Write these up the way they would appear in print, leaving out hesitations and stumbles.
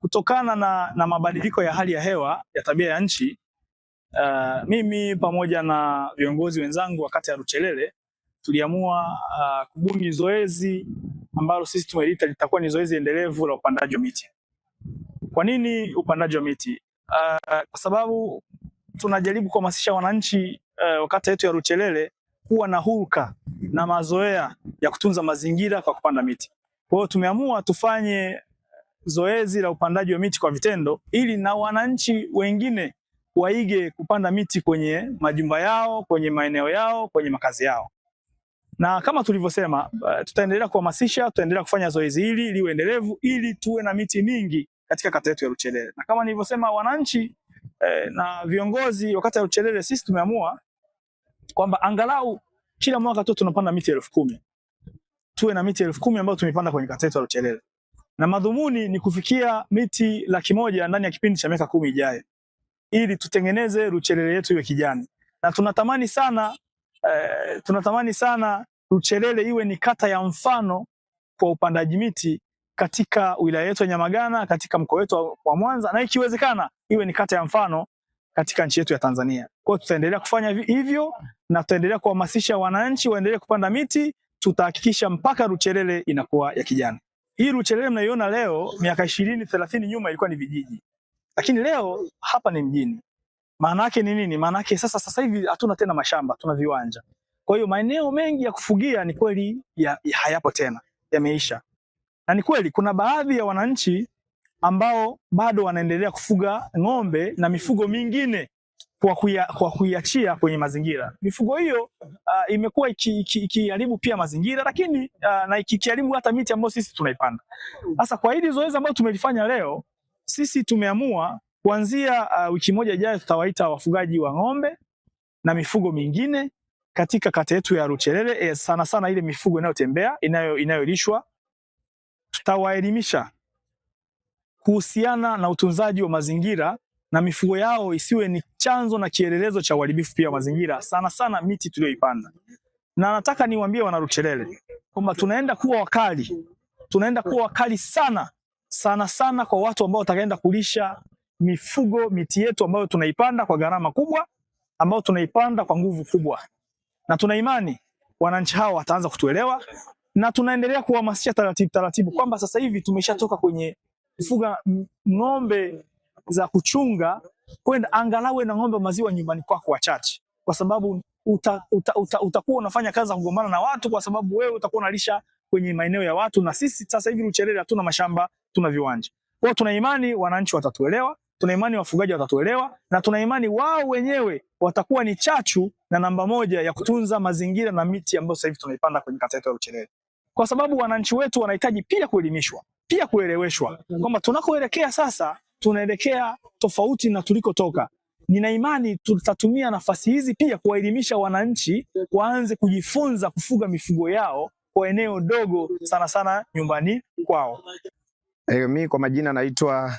Kutokana na mabadiliko ya hali ya hewa ya tabia ya nchi, mimi pamoja na viongozi wenzangu wa kata ya Luchelele tuliamua kubuni zoezi ambalo sisi tumeita litakuwa ni zoezi endelevu la upandaji wa miti. Kwa nini upandaji wa miti? Kwa sababu tunajaribu kuhamasisha wananchi wa kata yetu ya Luchelele kuwa na hulka na mazoea ya kutunza mazingira kwa kupanda miti. Kwa hiyo tumeamua tufanye zoezi la upandaji wa miti kwa vitendo ili na wananchi wengine waige kupanda miti kwenye majumba yao, kwenye maeneo yao, kwenye makazi yao. Na kama tulivyosema, tutaendelea kuhamasisha, tutaendelea kufanya zoezi hili liwe endelevu ili tuwe na miti mingi katika kata yetu ya Luchelele. Na kama nilivyosema, wananchi na viongozi wa kata ya Luchelele sisi tumeamua kwamba angalau kila mwaka tu tunapanda miti 10,000. Tuwe na miti 10,000 ambayo tumepanda kwenye kata yetu ya Luchelele. Na madhumuni ni kufikia miti 100,000 ndani ya kipindi cha miaka 10 ijayo, ili tutengeneze Luchelele yetu iwe kijani. Na tunatamani sana Luchelele iwe ni kata ya mfano kwa upandaji miti katika wilaya yetu ya Nyamagana, katika mkoa wetu wa Mwanza, na ikiwezekana iwe ni kata ya mfano katika nchi yetu ya Tanzania. Kwa hiyo tutaendelea kufanya hivyo na tutaendelea kuhamasisha wananchi waendelee kupanda miti. Tutahakikisha mpaka Luchelele inakuwa ya kijani. Hii Luchelele mnaiona leo, miaka 20-30 nyuma ilikuwa ni vijiji. Lakini leo hapa ni mjini. Maana yake ni nini? Maana yake sasa hivi hatuna tena mashamba, tuna viwanja. Kwa hiyo maeneo mengi ya kufugia ni kweli hayapo tena, yameisha. Na ni kweli kuna baadhi ya wananchi ambao bado wanaendelea kufuga ng'ombe na mifugo mingine kwa kuiachia kwenye mazingira. Mifugo hiyo imekuwa ikiharibu pia mazingira, lakini na ikiharibu hata miti ambayo sisi tunaipanda. Sasa kwa hili zoezi ambalo tumelifanya leo, sisi tumeamua kuanzia wiki moja ijayo tutawaita wafugaji wa ng'ombe na mifugo mingine katika kata yetu ya Luchelele, sana sana ile mifugo inayotembea, inayolishwa. Tutawaelimisha kuhusiana na utunzaji wa mazingira na mifugo yao isiwe ni chanzo na kielelezo cha uharibifu pia wa mazingira, sana sana miti tuliyoipanda. Na nataka niwaambie wana Luchelele kwamba tunaenda kuwa wakali sana kwa watu ambao watakaenda kulisha mifugo miti yetu ambayo tunaipanda kwa gharama kubwa, ambayo tunaipanda kwa nguvu kubwa. Na tuna imani wananchi hao wataanza kutuelewa, na tunaendelea kuhamasisha taratibu kwamba sasa hivi tumeshatoka kwenye kufuga ng'ombe za kuchunga kwenda angalau na ng'ombe maziwa nyumbani kwako wachache, kwa sababu utakuwa unafanya kazi za kugombana na watu, kwa sababu wewe utakuwa unalisha kwenye maeneo ya watu, na sisi sasa hivi Luchelele hatuna mashamba, tuna viwanja. Kwa hiyo tuna imani wananchi watatuelewa, tuna imani wafugaji watatuelewa, na tuna imani wao wenyewe watakuwa ni chachu na namba moja ya kutunza mazingira na miti ambayo sasa hivi tunaipanda kwenye kata yetu ya Luchelele. Kwa sababu wananchi wetu wanahitaji pia kuelimishwa, pia kueleweshwa kwamba tunakoelekea sasa tunaelekea tofauti na tulikotoka. Nina imani tutatumia nafasi hizi pia kuwaelimisha wananchi waanze kujifunza kufuga mifugo yao kwa eneo dogo, sana sana nyumbani kwao. Mimi kwa majina naitwa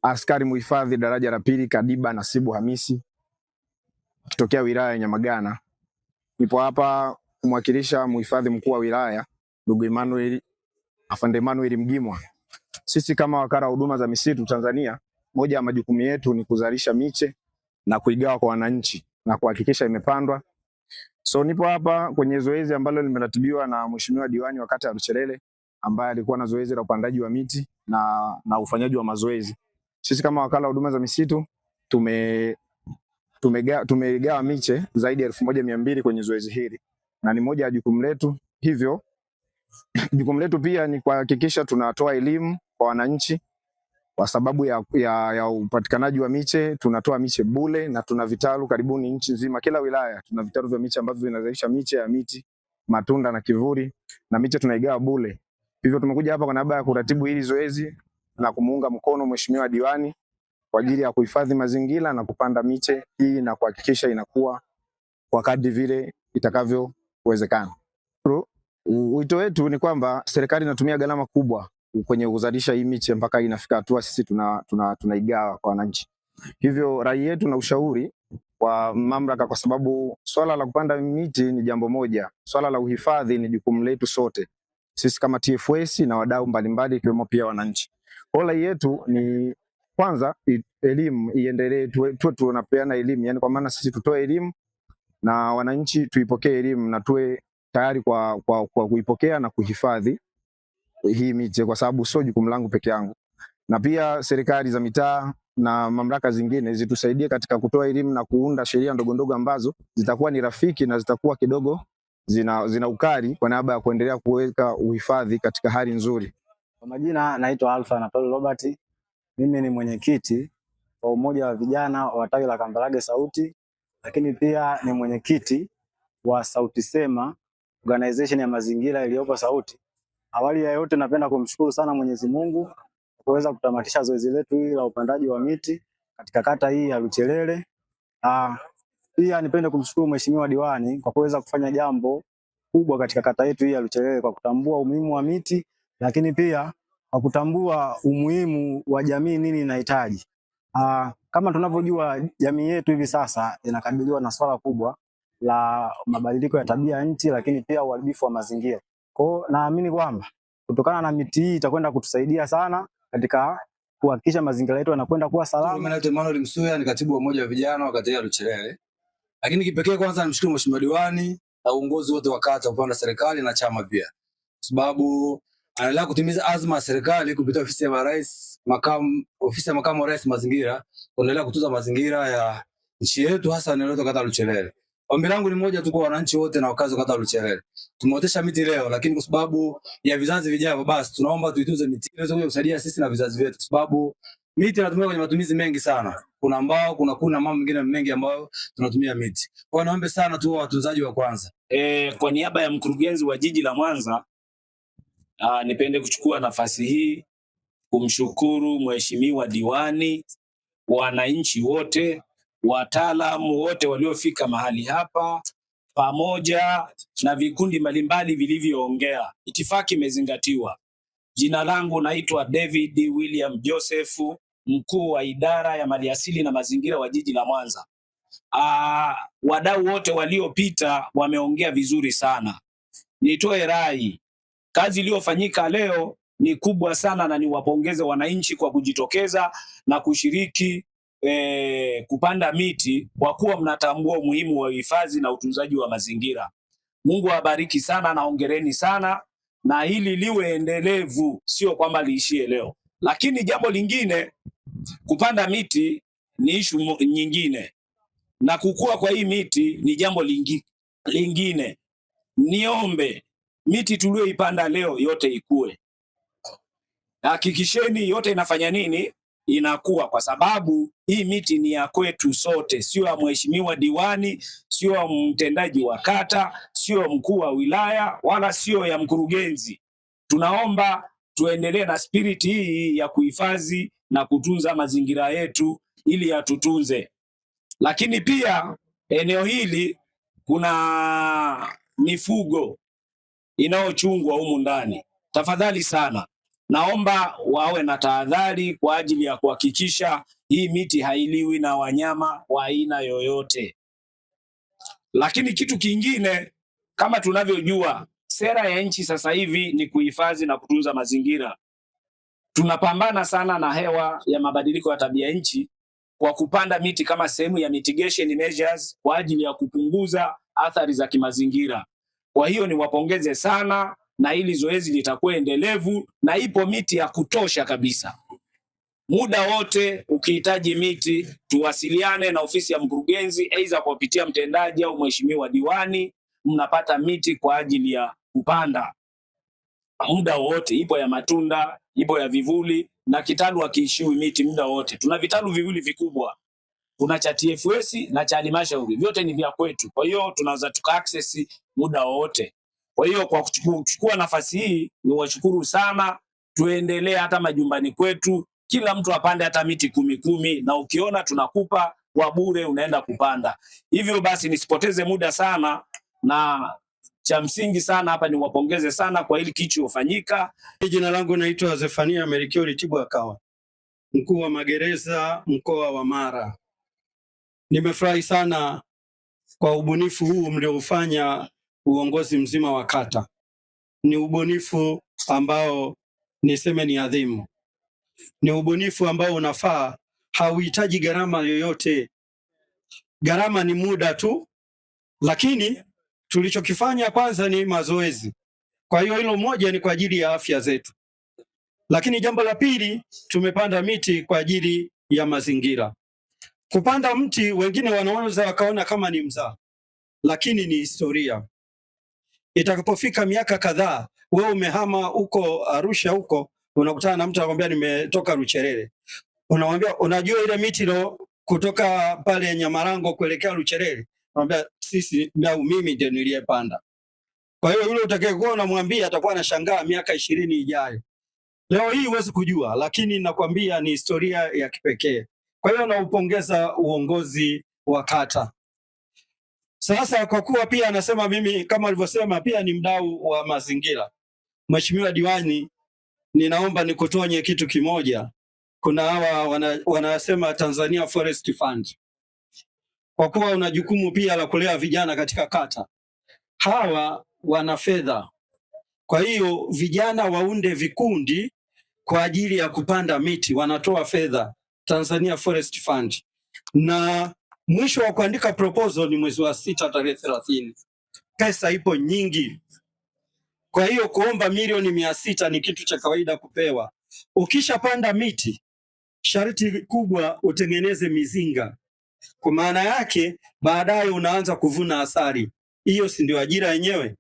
askari muhifadhi daraja la pili Kadiba Nasibu Hamisi, kitokea wilaya ya Nyamagana. Nipo hapa kumwakilisha muhifadhi mkuu wa wilaya ndugu Afande Emmanuel Mgimwa. Sisi kama wakala wa huduma za misitu Tanzania, moja ya majukumu yetu ni kuzalisha miche na kuigawa kwa wananchi na kuhakikisha imepandwa. So nipo hapa kwenye zoezi ambalo limeratibiwa na Mheshimiwa Diwani wa kata ya Luchelele, ambaye alikuwa na zoezi la upandaji wa miti na ufanyaji wa mazoezi. Sisi kama wakala wa huduma za misitu tumegawa miche zaidi ya 1200 kwenye zoezi hili, na ni moja ya jukumu letu. Hivyo jukumu letu pia ni kuhakikisha tunatoa elimu kwa wananchi kwa sababu ya upatikanaji wa miche. Tunatoa miche bure na tuna vitalu karibuni nchi nzima, kila wilaya tuna vitalu vya miche ambavyo vinazalisha miche ya miti, matunda na kivuli, na miche tunaigawa bure. Hivyo tumekuja hapa kwa niaba ya kuratibu hili zoezi na kumuunga mkono Mheshimiwa Diwani kwa ajili ya kuhifadhi mazingira na kupanda miche hii na kuhakikisha inakuwa kwa kadri vile itakavyowezekana. Wito wetu ni kwamba serikali inatumia gharama kubwa kwenye kuzalisha hii miche mpaka inafika hatua sisi tunaigawa kwa wananchi. Hivyo rai yetu na ushauri kwa mamlaka, kwa sababu swala la kupanda miti ni jambo moja, swala la uhifadhi ni jukumu letu sote, sisi kama TFS na wadau mbalimbali ikiwemo pia wananchi. Rai yetu ni kwanza elimu iendelee, tuwe tunapeana elimu, yani kwa maana sisi tutoe elimu na wananchi tuipokee elimu na tuwe tayari kwa kuipokea na kuhifadhi hii miti, kwa sababu sio jukumu langu peke yangu, na pia serikali za mitaa na mamlaka zingine zitusaidie katika kutoa elimu na kuunda sheria ndogo ndogo ambazo zitakuwa ni rafiki na zitakuwa kidogo zina ukali kwa niaba ya kuendelea kuweka uhifadhi katika hali nzuri. Kwa majina naitwa Alfa Anatoli Robert. Mimi ni mwenyekiti wa umoja wa vijana wa tawi la Kambarage Sauti, lakini pia ni mwenyekiti wa Sauti Sema, organization ya mazingira iliyopo Sauti. Awali ya yote napenda kumshukuru sana Mwenyezi Mungu kwa kuweza kutamatisha zoezi letu hili la upandaji wa miti katika kata hii ya Luchelele. Pia nipende kumshukuru Mheshimiwa Diwani kwa kuweza kufanya jambo kubwa katika kata yetu hii ya Luchelele kwa kutambua umuhimu wa miti, lakini pia kwa kutambua umuhimu wa jamii nini inahitaji. Kama tunavyojua jamii yetu hivi sasa inakabiliwa na swala kubwa la mabadiliko ya tabia nchi, lakini pia uharibifu wa mazingira. Kwa hiyo naamini kwamba kutokana na miti hii itakwenda kutusaidia sana katika kuhakikisha mazingira yetu yanakwenda kuwa salama. Mimi naitwa Emmanuel Msuya, ni katibu wa umoja wa vijana wa kata ya Luchelele. Lakini kipekee kwanza nimshukuru Mheshimiwa Diwani na uongozi wote wa kata upande wa serikali na chama pia, sababu anaendelea kutimiza azma ya serikali kupitia ofisi ya makamu wa rais mazingira, kuendelea kutunza mazingira ya nchi yetu, hasa eneo letu kata Luchelele. Ombi langu ni moja tu kwa wananchi wote na wakazi wa kata Luchelele. Tumeotesha miti leo, lakini kwa sababu ya vizazi vijavyo, basi tunaomba tuitunze miti ili iweze kusaidia sisi na vizazi vyetu, kwa sababu miti inatumika kwenye matumizi mengi sana. Kuna mbao, kuna mambo mengine mengi ambayo tunatumia miti. Kwa hiyo naombe sana tu watunzaji wa kwanza. Kwa niaba ya mkurugenzi wa jiji la Mwanza, nipende kuchukua nafasi hii kumshukuru Mheshimiwa Diwani, wananchi wote, wataalamu wote waliofika mahali hapa, pamoja na vikundi mbalimbali vilivyoongea. Itifaki imezingatiwa. Jina langu naitwa David William Joseph, mkuu wa idara ya maliasili na mazingira wa jiji la Mwanza. Wadau wote waliopita wameongea vizuri sana. Nitoe rai, kazi iliyofanyika leo ni kubwa sana na niwapongeze wananchi kwa kujitokeza na kushiriki kupanda miti, kwa kuwa mnatambua umuhimu wa uhifadhi na utunzaji wa mazingira. Mungu awabariki sana na hongereni sana, na hili liwe endelevu, sio kwamba liishie leo. Lakini jambo lingine, kupanda miti ni ishu nyingine, na kukua kwa hii miti ni jambo lingine. Niombe miti tulioipanda leo yote ikue. Hakikisheni yote inafanya nini? Inakuwa, kwa sababu hii miti ni ya kwetu sote, sio ya mheshimiwa diwani, sio ya mtendaji wa kata, sio mkuu wa wilaya, wala sio ya mkurugenzi. Tunaomba tuendelee na spiriti hii ya kuhifadhi na kutunza mazingira yetu ili yatutunze. Lakini pia eneo hili kuna mifugo inayochungwa humu ndani. Tafadhali sana, naomba wawe na tahadhari kwa ajili ya kuhakikisha hii miti hailiwi na wanyama wa aina yoyote. Lakini kitu kingine, kama tunavyojua, sera ya nchi sasa hivi ni kuhifadhi na kutunza mazingira. Tunapambana sana na hewa ya mabadiliko ya tabia nchi kwa kupanda miti kama sehemu ya mitigation measures kwa ajili ya kupunguza athari za kimazingira. Kwa hiyo niwapongeze sana, na hili zoezi litakuwa endelevu na ipo miti ya kutosha kabisa. Muda wote ukihitaji miti, tuwasiliane na ofisi ya mkurugenzi, aidha kwa kupitia mtendaji au mheshimiwa diwani, mnapata miti kwa ajili ya kupanda. Muda wote, ipo ya matunda, ipo ya vivuli, na kitalu hakiishiwi miti muda wote. Tuna vitalu vivuli vikubwa. Kuna cha TFS na cha halmashauri, vyote ni vya kwetu. Kwa hiyo tunaweza tuka access muda wote. Kwa hiyo kwa kuchukua nafasi hii niwashukuru sana. Tuendelee hata majumbani kwetu, kila mtu apande hata miti 10, na ukiona tunakupa kwa bure unaenda kupanda. Hivyo basi nisipoteze muda sana, na cha msingi sana hapa niwapongeze sana kwa hili kilichofanyika. Jina langu naitwa Zefania Melkio Litibu Akawa, mkuu wa magereza mkoa wa Mara. Nimefurahi sana kwa ubunifu huu mliofanya uongozi mzima wa kata. Ni ubunifu ambao niseme ni adhimu. ni ubunifu ambao unafaa, hauhitaji gharama yoyote. Gharama ni muda tu, lakini tulichokifanya kwanza ni mazoezi. Kwa hiyo hilo moja ni kwa ajili ya afya zetu, lakini jambo la pili, tumepanda miti kwa ajili ya mazingira. Kupanda mti wengine wanaweza wakaona kama ni mzaha, lakini ni historia. Itakapofika miaka kadhaa, wewe umehama huko Arusha huko, unakutana na mtu anakuambia nimetoka Rucherere. Unamwambia unajua ile miti lo kutoka pale Nyamarango kuelekea Rucherere? Anamwambia sisi au mimi ndio niliyepanda. Kwa hiyo yule utakayekuwa unamwambia atakuwa anashangaa miaka 20 ijayo. Leo hii huwezi kujua, lakini nakwambia ni historia ya kipekee. Kwa hiyo naupongeza uongozi wa kata. Sasa kwa kuwa pia anasema mimi kama alivyosema pia ni mdau wa mazingira. Mheshimiwa Diwani, ninaomba nikutonye kitu kimoja. Kuna hawa wanasema Tanzania Forest Fund. Kwa kuwa una jukumu pia la kulea vijana katika kata. Hawa wana fedha. Kwa hiyo vijana waunde vikundi kwa ajili ya kupanda miti, wanatoa fedha Tanzania Forest Fund. Na mwisho wa kuandika proposal ni mwezi wa 6 tarehe 30. Pesa ipo nyingi. Kwa hiyo kuomba milioni 600 ni kitu cha kawaida kupewa. Ukishapanda miti, sharti kubwa utengeneze mizinga. Kwa maana yake baadaye unaanza kuvuna asali. Hiyo si ndio ajira yenyewe?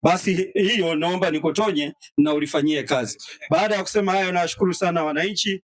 Basi hiyo naomba nikutonye na ulifanyie kazi. Baada ya kusema hayo, nawashukuru sana wananchi.